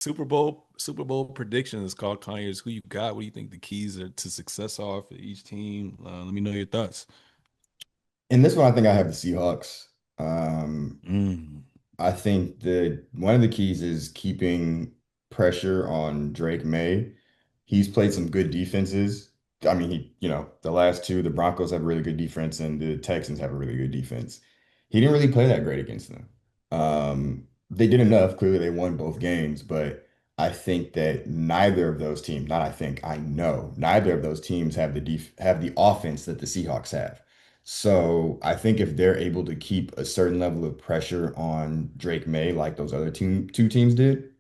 Super Bowl predictions. Carl Conyers. Who you got? What do you think the keys are to success are for each team? Let me know your thoughts. In this one, I think I have the Seahawks. Um, Mm. I think that one of the keys is keeping pressure on Drake May. He's played some good defenses. I mean, the last two, the Broncos have a really good defense and the Texans have a really good defense. He didn't really play that great against them. They did enough. Clearly, they won both games, but I think that neither of those teams, not I think, I know, neither of those teams have the offense that the Seahawks have. So I think if they're able to keep a certain level of pressure on Drake May, like those other two teams did,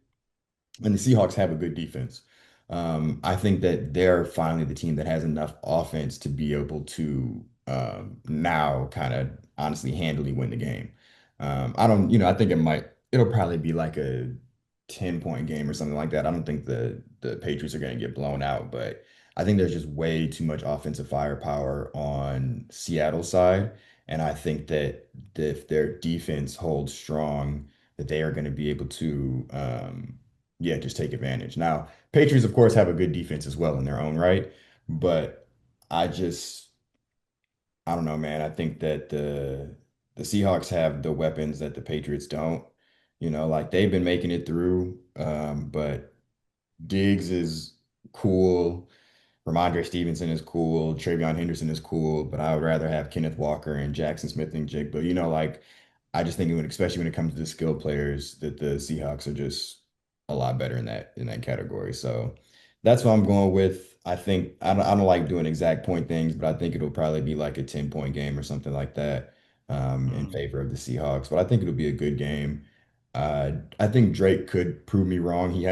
and the Seahawks have a good defense. I think that they're finally the team that has enough offense to be able to now kind of honestly handily win the game. I don't, I think it'll probably be like a 10-point game or something like that. I don't think the Patriots are going to get blown out, but I think there's just way too much offensive firepower on Seattle's side. And I think that if their defense holds strong, that they are going to be able to yeah, just take advantage. Now, Patriots, of course, have a good defense as well in their own right, but I just, I don't know, man. I think that the Seahawks have the weapons that the Patriots don't. Like they've been making it through, but Diggs is cool. Ramondre Stevenson is cool. Travion Henderson is cool, but I would rather have Kenneth Walker and Jackson Smith and Jake. But like I just think especially when it comes to the skill players, that the Seahawks are just a lot better in that category. So that's what I'm going with. I think I don't like doing exact point things, but I think it'll probably be like a 10-point game or something like that in Mm. favor of the Seahawks. But I think it'll be a good game. I think Drake could prove me wrong. Like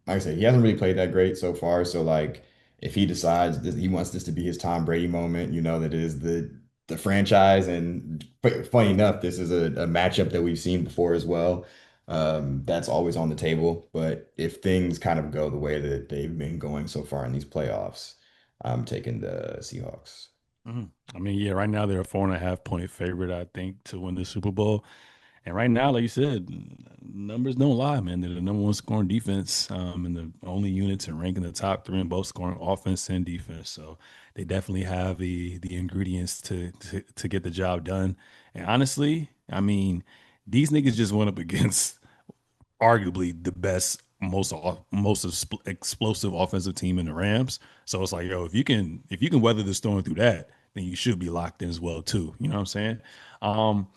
I said, he hasn't really played that great so far. So like if he decides that he wants this to be his Tom Brady moment, that is the franchise. And funny enough, this is a matchup that we've seen before as well. That's always on the table. But if things kind of go the way that they've been going so far in these playoffs, I'm taking the Seahawks. Mhm. I mean, yeah, right now they're a 4.5 point favorite, I think, to win the Super Bowl. And right now, like you said, numbers don't lie, man. They're the number one scoring defense, and the only units and rank in the top three in both scoring offense and defense. So they definitely have the ingredients to get the job done. And honestly, I mean, these niggas just went up against arguably the best, explosive offensive team in the Rams. So it's like, yo, if you can weather the storm through that, then you should be locked in as well too. You know what I'm saying? Um,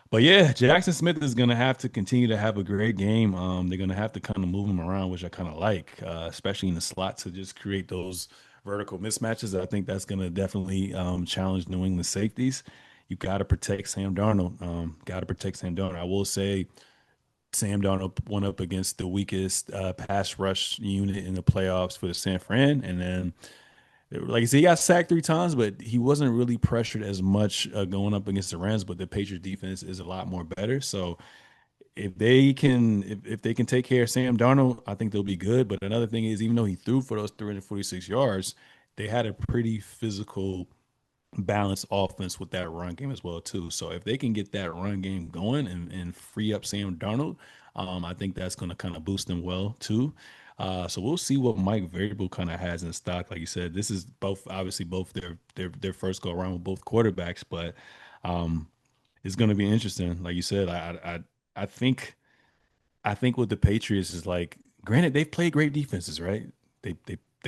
but yeah, Jackson Smith is gonna have to continue to have a great game. They're gonna have to kind of move him around, which I kind of like, especially in the slot to just create those vertical mismatches. I think that's gonna definitely challenge New England safeties. You got to protect Sam Darnold. Got to protect Sam Darnold. I will say Sam Darnold went up against the weakest pass rush unit in the playoffs for the San Fran, and then like I said, he got sacked 3 times, but he wasn't really pressured as much going up against the Rams. But the Patriots defense is a lot more better. So if they can take care of Sam Darnold, I think they'll be good. But another thing is, even though he threw for those 346 yards, they had a pretty physical, balanced offense with that run game as well too. So if they can get that run game going and free up Sam Darnold, I think that's going to kind of boost them well too. So we'll see what Mike Vrabel kind of has in stock. Like you said, this is both their first go around with both quarterbacks, but um, it's going to be interesting. Like you said, I think with the Patriots is like, granted they've played great defenses, right? They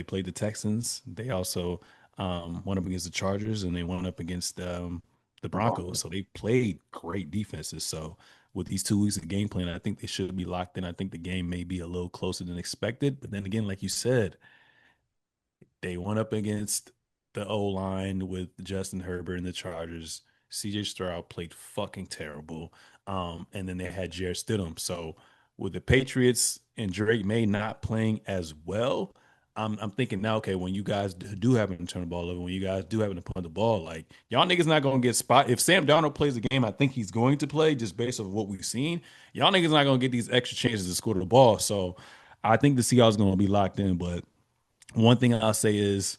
played the Texans. They also went up against the Chargers and they went up against the Broncos. So they played great defenses. So with these 2 weeks of game plan, I think they should be locked in. I think the game may be a little closer than expected. But then again, like you said, they went up against the O line with Justin Herbert and the Chargers. CJ Stroud played fucking terrible. And then they had Jared Stidham. So with the Patriots and Drake May not playing as well, I'm thinking now, okay, when you guys do happen to turn the ball over, when you guys do happen to punt the ball, like y'all niggas not gonna get spot. If Sam Darnold plays the game, I think he's going to play just based on what we've seen. Y'all niggas not gonna get these extra chances to score the ball. So I think the Seahawks gonna be locked in, but one thing I'll say is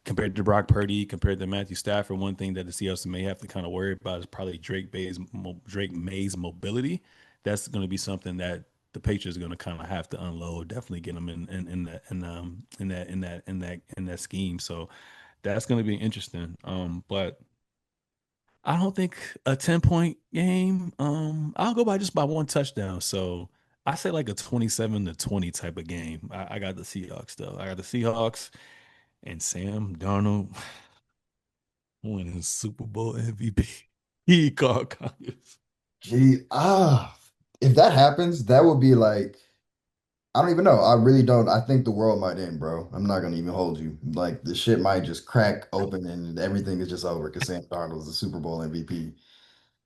compared to Brock Purdy, compared to Matthew Stafford, one thing that the Seahawks may have to kind of worry about is probably Drake May's mobility. That's going to be something that the Patriots are going to kind of have to unload, definitely get them in that in that scheme. So that's going to be interesting. But I don't think a 10-point game. I'll go by just by one touchdown. So I say like a 27-20 type of game. I got the Seahawks though. I got the Seahawks and Sam Darnold winning Super Bowl MVP. He called Conyers. Gee, if that happens, that would be like, I don't even know. I really don't. I think the world might end, bro. I'm not gonna even hold you. Like the shit might just crack open and everything is just over because Sam Darnold is the Super Bowl MVP.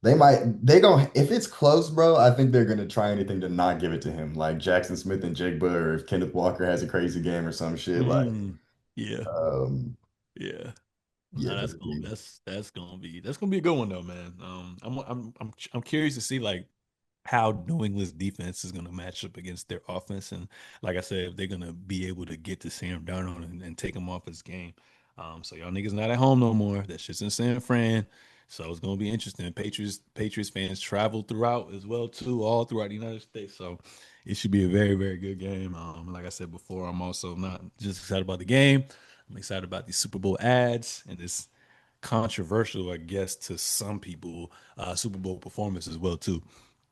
They gon' if it's close, bro, I think they're gonna try anything to not give it to him. Like Jackson Smith and Jigba, or if Kenneth Walker has a crazy game or some shit. Like, Mm, yeah, um, yeah. yeah, Nah, because that's gonna be a good one though, man. I'm curious to see like how New England's defense is going to match up against their offense. And like I said, if they're going to be able to get to Sam Darnold and take him off his game. So y'all niggas not at home no more. That shit's in San Fran. So it's going to be interesting. Patriots fans travel throughout as well too, all throughout the United States. So it should be a very, very good game. Like I said before, I'm also not just excited about the game. I'm excited about these Super Bowl ads and this controversial, I guess, to some people, Super Bowl performance as well too.